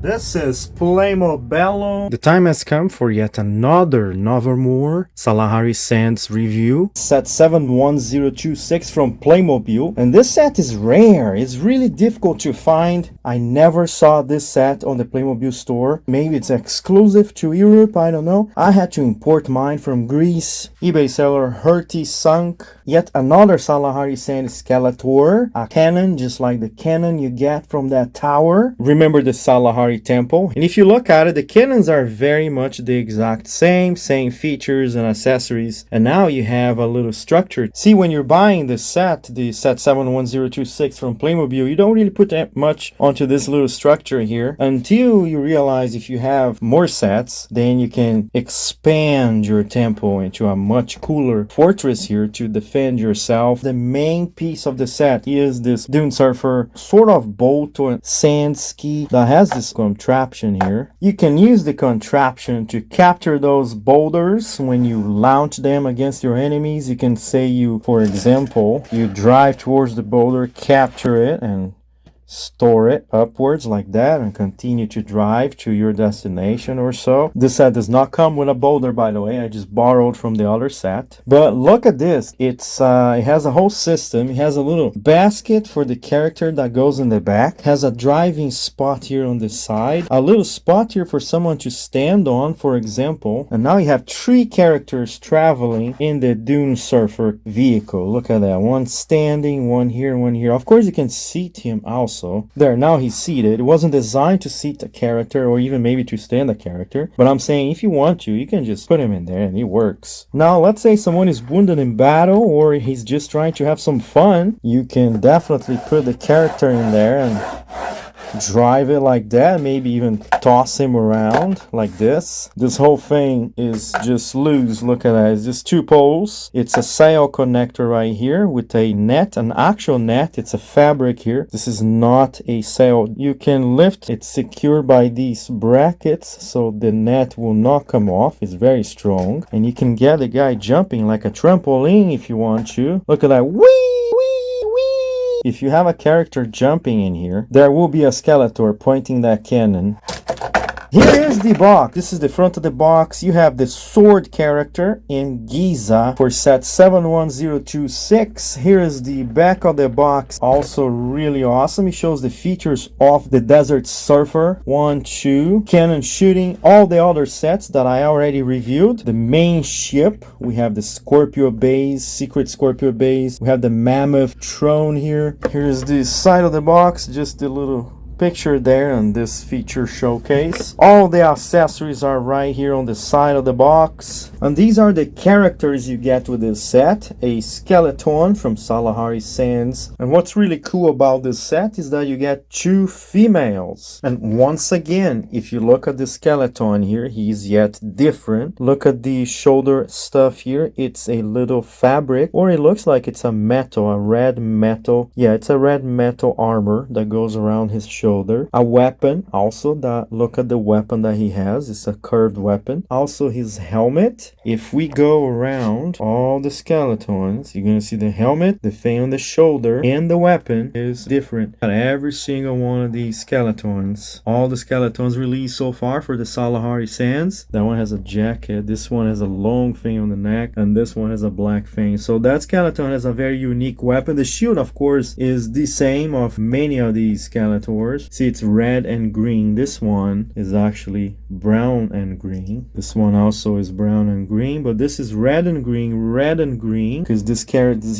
This is PlaymoBello. The time has come for yet another Novelmore Sal'ahari Sands review. Set 71026 from Playmobil. And this set is rare. It's really difficult to find. I never saw this set on the Playmobil store. Maybe it's exclusive to Europe, I don't know. I had to import mine from Greece. eBay seller Herty sunk. Yet another Sal'ahari Sands Skeletor. A cannon, just like the cannon you get from that tower. Remember the Sal'ahari temple, and if you look at it, the cannons are very much the exact same features and accessories, and now you have a little structure. See, when you're buying the set 71026 from Playmobil, you don't really put that much onto this little structure here until you realize if you have more sets, then you can expand your temple into a much cooler fortress here to defend yourself. The main piece of the set is this Dune Surfer sort of boat or sand ski that has this contraption here. You can use the contraption to capture those boulders when you launch them against your enemies. You can say for example, you drive towards the boulder, capture it, and store it upwards like that and continue to drive to your destination or so. This set does not come with a boulder, by the way. I just borrowed from the other set. But look at this. It has a whole system. It has a little basket for the character that goes in the back. It has a driving spot here on the side. A little spot here for someone to stand on, for example. And now you have 3 characters traveling in the Dune Surfer vehicle. Look at that. One standing, one here, one here. Of course, you can seat him also. There, now he's seated. It wasn't designed to seat a character or even maybe to stand a character. But I'm saying if you want to, you can just put him in there and it works. Now, let's say someone is wounded in battle or he's just trying to have some fun. You can definitely put the character in there and drive it like that, maybe even toss him around like this. This whole thing is just loose. Look at that. It's just 2 poles. It's a sail connector right here with a net, an actual net. It's a fabric here. This is not a sail. You can lift. It's secured by these brackets so the net will not come off. It's very strong, and you can get the guy jumping like a trampoline if you want to. Look at that. Whee! Whee! Whee! If you have a character jumping in here, there will be a Skeletor pointing that cannon. Here is the box. This is the front of the box. You have the sword character in Giza for set 71026. Here is the back of the box. Also really awesome. It shows the features of the Desert Surfer. 1, 2. Cannon shooting. All the other sets that I already reviewed. The main ship. We have the Scorpion base, Secret Scorpion base. We have the Mammoth throne here. Here's the side of the box. Just a little picture there on this feature showcase. All the accessories are right here on the side of the box, and these are the characters you get with this set. A skeleton from Sal'ahari Sands, and what's really cool about this set is that you get 2 females. And once again, if you look at the skeleton here, he's yet different. Look at the shoulder stuff here. It's a little fabric, or it looks like it's a metal, a red metal. Yeah, it's a red metal armor that goes around his shoulder. A weapon also, that look at the weapon that he has. It's a curved weapon. Also his helmet. If we go around all the skeletons, you're gonna see the helmet, the thing on the shoulder, and the weapon is different at every single one of these skeletons. All the skeletons released so far for the Sal'ahari Sands. That one has a jacket, this one has a long thing on the neck, and this one has a black thing. So that skeleton has a very unique weapon. The shield, of course, is the same of many of these Skeletors. See, it's red and green. This one is actually brown and green. This one also is brown and green, but this is red and green, because this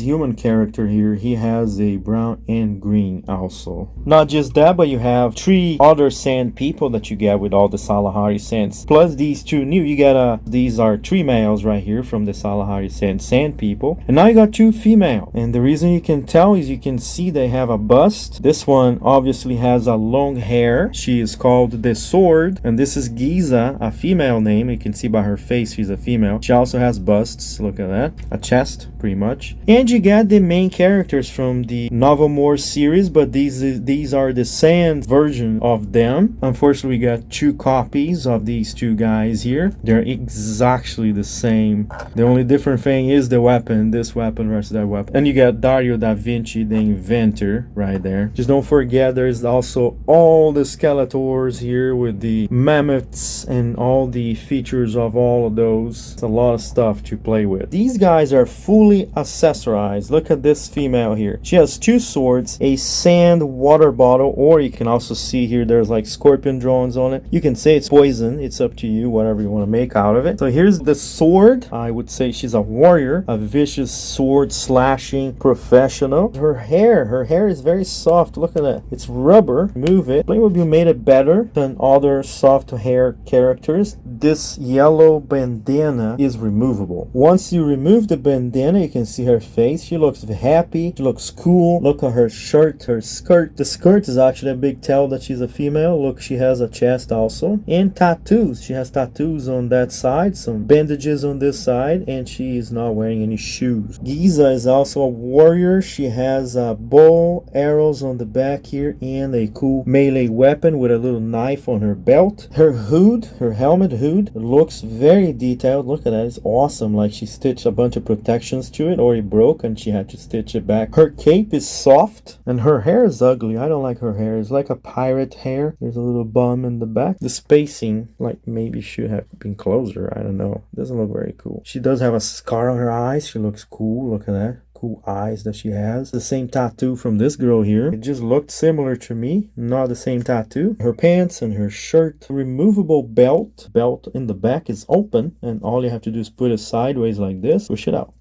human character here, he has a brown and green also. Not just that, but you have 3 other sand people that you get with all the Sal'ahari Sands. Plus these 2 new, you get these are 3 males right here from the Sal'ahari Sands sand people. And now you got 2 female. And the reason you can tell is you can see they have a bust. This one obviously has a long hair. She is called the Sword, and this is Giza, a female name. You can see by her face she's a female. She also has busts, look at that, a chest pretty much. And you get the main characters from the Novelmore series, but these are the sand version of them. Unfortunately, we got 2 copies of these 2 guys here. They're exactly the same. The only different thing is the weapon, this weapon versus that weapon. And you got Dario da Vinci, the inventor, right there. Just don't forget there's also all the Skeletors here with the mammoths and all the features of all of those. It's a lot of stuff to play with. These guys are fully accessorized. Look at this female here. She has 2 swords, a sand water bottle, or you can also see here there's like scorpion drones on it. You can say it's poison. It's up to you, whatever you want to make out of it. So here's the sword. I would say she's a warrior, a vicious sword slashing professional. Her hair is very soft. Look at that. It's rubber. Move it. Playmobil made it better than other soft hair characters. This yellow bandana is removable. Once you remove the bandana, you can see her face. She looks happy. She looks cool. Look at her shirt, her skirt. The skirt is actually a big tell that she's a female. Look, she has a chest also. And tattoos. She has tattoos on that side, some bandages on this side, and she is not wearing any shoes. Giza is also a warrior. She has a bow, arrows on the back here, and a cool melee weapon with a little knife on her belt. Her hood, her helmet hood, looks very detailed. Look at that. It's awesome. Like she stitched a bunch of protections to it, or it broke and she had to stitch it back. Her cape is soft, and her hair is ugly. I don't like her hair. It's like a pirate hair. There's a little bum in the back. The spacing, like, maybe should have been closer. I don't know. Doesn't look very cool. She does have a scar on her eyes. She looks cool. Look at that. Cool eyes that she has. The same tattoo from this girl here. It just looked similar to me, not the same tattoo. Her pants and her shirt. Removable belt. Belt in the back is open, and all you have to do is put it sideways like this. Push it out.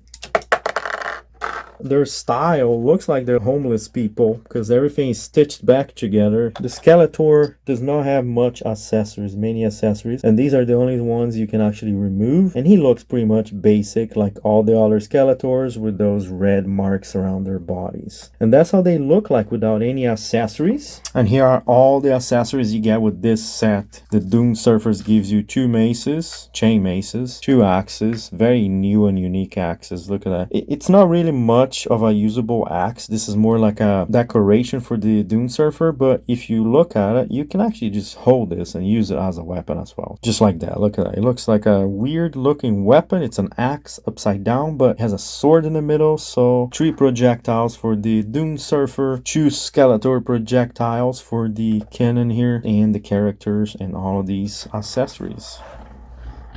Their style looks like they're homeless people because everything is stitched back together. The Skeletor does not have much accessories, many accessories, and these are the only ones you can actually remove. And he looks pretty much basic like all the other Skeletors with those red marks around their bodies. And that's how they look like without any accessories. And here are all the accessories you get with this set. The Dune Surfers gives you 2 maces, chain maces, 2 axes, very new and unique axes. Look at that. It's not really much of a usable axe. This is more like a decoration for the Dune Surfer, but if you look at it, you can actually just hold this and use it as a weapon as well. Just like that. Look at that. It looks like a weird looking weapon. It's an axe upside down, but it has a sword in the middle. So 3 projectiles for the Dune Surfer, 2 Skeletor projectiles for the cannon here, and the characters and all of these accessories.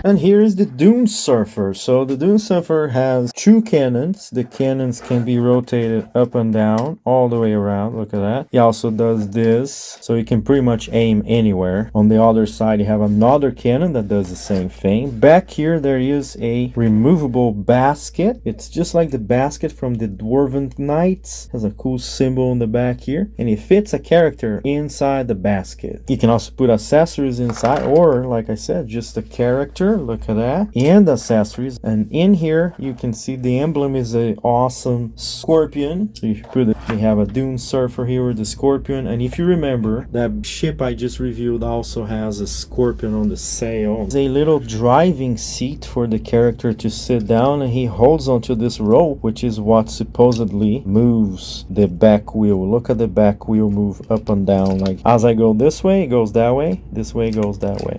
And here is the Dune Surfer. So the Dune Surfer has 2 cannons. The cannons can be rotated up and down all the way around. Look at that. He also does this, so you can pretty much aim anywhere. On the other side, you have another cannon that does the same thing. Back here, there is a removable basket. It's just like the basket from the Dwarven Knights. Has a cool symbol on the back here, and it fits a character inside the basket. You can also put accessories inside, or like I said, just a character. Look at that. And accessories. And in here you can see the emblem is a awesome scorpion. So if you put it, we have a Dune Surfer here with the scorpion. And if you remember, that ship I just reviewed also has a scorpion on the sail. There's a little driving seat for the character to sit down, and he holds onto this rope, which is what supposedly moves the back wheel. Look at the back wheel move up and down. Like as I go this way, it goes that way. This way goes that way.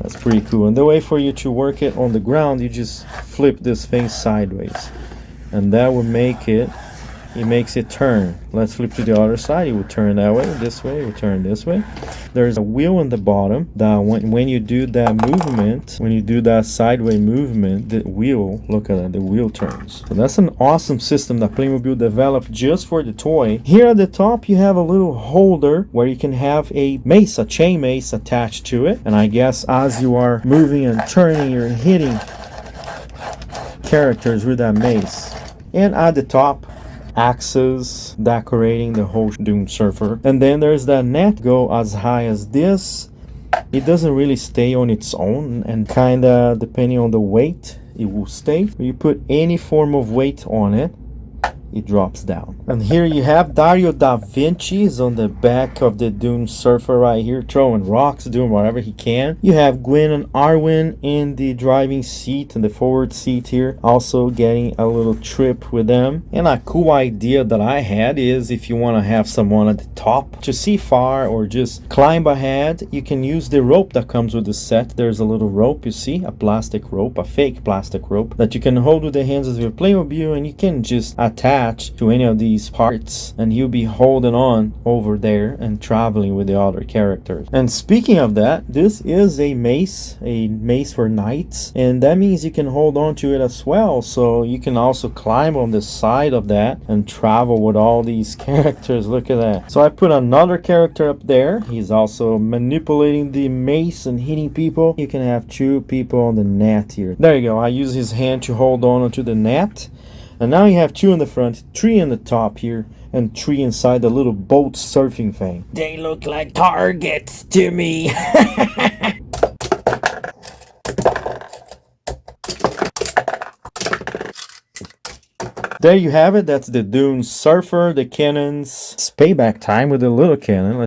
That's pretty cool. And the way for you to work it on the ground, you just flip this thing sideways, and that will make it, it makes it turn. Let's flip to the other side. It will turn that way, this way, it will turn this way. There's a wheel on the bottom that when you do that movement, when you do that sideways movement, the wheel, look at that, the wheel turns. So that's an awesome system that Playmobil developed just for the toy. Here at the top, you have a little holder where you can have a mace, a chain mace attached to it. And I guess as you are moving and turning, you're hitting characters with that mace. And at the top, axes decorating the whole Dune Surfer. And then there's that net, go as high as this. It doesn't really stay on its own, and kinda depending on the weight it will stay. You put any form of weight on it, it drops down. And here you have Dario da Vinci is on the back of the Dune surfer right here, throwing rocks, doing whatever he can. You have Gwyn and Arwin in the driving seat and the forward seat here, also getting a little trip with them. And a cool idea that I had is if you want to have someone at the top to see far or just climb ahead, you can use the rope that comes with the set. There's a little rope, you see, a plastic rope, a fake plastic rope that you can hold with the hands of your Playmobil, and you can just attach to any of these parts and you'll be holding on over there and traveling with the other characters. And speaking of that, this is a mace for knights, and that means you can hold on to it as well, so you can also climb on the side of that and travel with all these characters. Look at that. So I put another character up there. He's also manipulating the mace and hitting people. You can have 2 people on the net here. There you go. I use his hand to hold on to the net. And now you have 2 in the front, 3 in the top here, and 3 inside the little boat surfing thing. They look like targets to me. There you have it. That's the Dune surfer, the cannons. It's payback time with the little cannon.